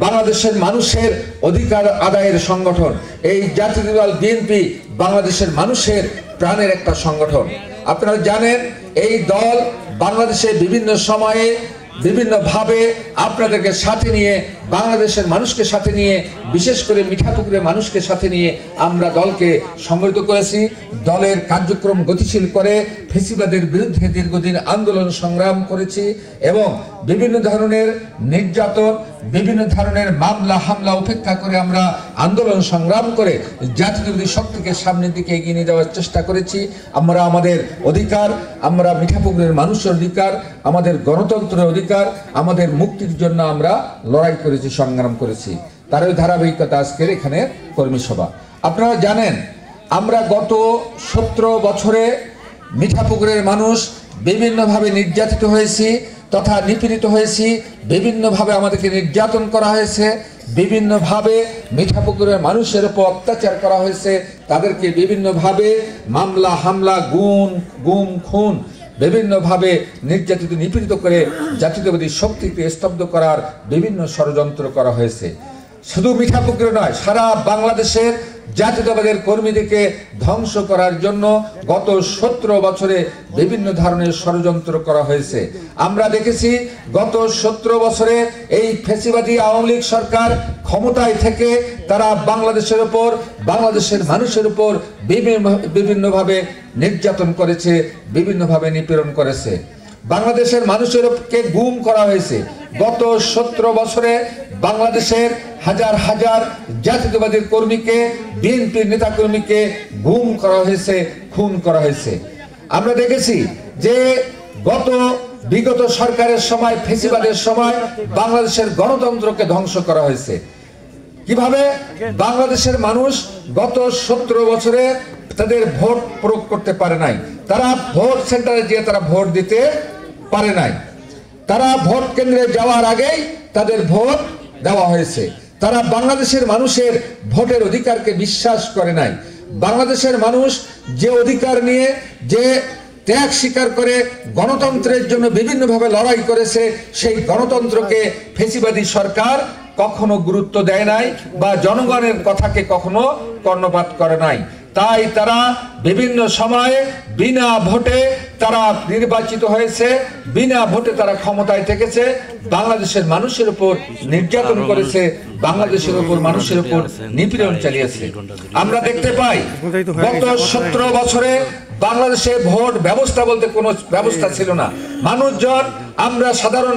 বাংলাদেশের মানুষের অধিকার আদায়ের সংগঠন। এই জাতীয় দল বিএনপি বাংলাদেশের মানুষের প্রাণের একটা সংগঠন। আপনারা জানেন এই দল বাংলাদেশে বিভিন্ন সময়ে বিভিন্নভাবে আপনাদেরকে সাথে নিয়ে, বাংলাদেশের মানুষকে সাথে নিয়ে, বিশেষ করে মিঠাপুকুরের মানুষকে সাথে নিয়ে আমরা দলকে সংগঠিত করেছি। দলের কার্যক্রম গতিশীল করে ফ্যাসিবাদের বিরুদ্ধে দীর্ঘদিন আন্দোলন সংগ্রাম করেছি এবং বিভিন্ন ধরনের নির্যাতন, বিভিন্ন ধরনের মামলা হামলা উপেক্ষা করে আমরা আন্দোলন সংগ্রাম করে জাতীয়তাবাদী শক্তিকে সামনের দিকে এগিয়ে নিয়ে যাওয়ার চেষ্টা করেছি। আমরা আমাদের অধিকার, আমরা মিঠাপুকুরের মানুষের অধিকার, আমাদের গণতন্ত্রের অধিকার, আমাদের মুক্তির জন্য আমরা লড়াই করেছি, সংগ্রাম করেছি। তারই ধারাবাহিকতা আজকের এখানে কর্মী সভা। আপনারা জানেন আমরা গত 17 বছরে মিঠাপুকুরের মানুষ বিভিন্নভাবে নির্যাতিত হয়েছি তথা নিপীড়িত হয়েছি, বিভিন্নভাবে আমাদেরকে নির্যাতন করা হয়েছে, বিভিন্নভাবে মিঠাপুকুরের মানুষের উপর অত্যাচার করা হয়েছে, তাদেরকে বিভিন্নভাবে মামলা হামলা, গুম খুন বিভিন্নভাবে নির্যাতিত নিপীড়িত করে জাতীয়তাবাদী শক্তিকে স্তব্ধ করার বিভিন্ন ষড়যন্ত্র করা হয়েছে। শুধু মিঠাপুকুরে নয়, সারা বাংলাদেশের জাতীয়তাবাদের কর্মীদেরকে ধ্বংস করার জন্য গত 17 বছরে বিভিন্ন ধরনের ষড়যন্ত্র করা হয়েছে। আমরা দেখেছি গত 17 বছরে এই ফ্যাসিবাদী আওয়ামী লীগ সরকার ক্ষমতায় থেকে তারা বাংলাদেশের উপর, বাংলাদেশের মানুষের উপর বিভিন্নভাবে নির্যাতন করেছে, বিভিন্নভাবে নিপীড়ন করেছে। বাংলাদেশের মানুষেরকে গুম করা হয়েছে। গত 17 বছরে বাংলাদেশের হাজার হাজার জাতীয়তাবাদী কর্মীকে, বিএনপির নেতা কর্মীকে গুম করা হয়েছে, খুন করা হয়েছে। আমরা দেখেছি যে বিগত সরকারের সময়, ফ্যাসিবাদের সময় বাংলাদেশের গণতন্ত্রকে ধ্বংস করা হয়েছে। কিভাবে? বাংলাদেশের মানুষ গত 17 বছরে তাদের ভোট প্রয়োগ করতে পারে নাই, তারা ভোট সেন্টারে গিয়ে তারা ভোট দিতে পারে নাই, তারা ভোট কেন্দ্রে যাওয়ার আগেই তাদের ভোট দেওয়া হয়েছে। তারা বাংলাদেশের মানুষের ভোটের অধিকারকে বিশ্বাস করে নাই। বাংলাদেশের মানুষ যে অধিকার নিয়ে, যে ত্যাগ স্বীকার করে গণতন্ত্রের জন্য বিভিন্নভাবে লড়াই করেছে, সেই গণতন্ত্রকে ফ্যাসিবাদী সরকার কখনো গুরুত্ব দেয় নাই বা জনগণের কথাকে কখনো কর্ণপাত করে নাই। তাই তারা বিভিন্ন সময়ে বিনা ভোটে তারা নির্বাচিত হয়েছে, বিনা ভোটে তারা ক্ষমতায় থেকেছে, বাংলাদেশের মানুষের উপর নির্যাতন করেছে, বাংলাদেশের উপর মানুষের উপর নিপীড়ন চালিয়েছে। আমরা দেখতে পাই গত 17 বছরে বাংলাদেশে ভোট ব্যবস্থা বলতে কোনো ব্যবস্থা ছিল না। মানুষজন, আমরা সাধারণ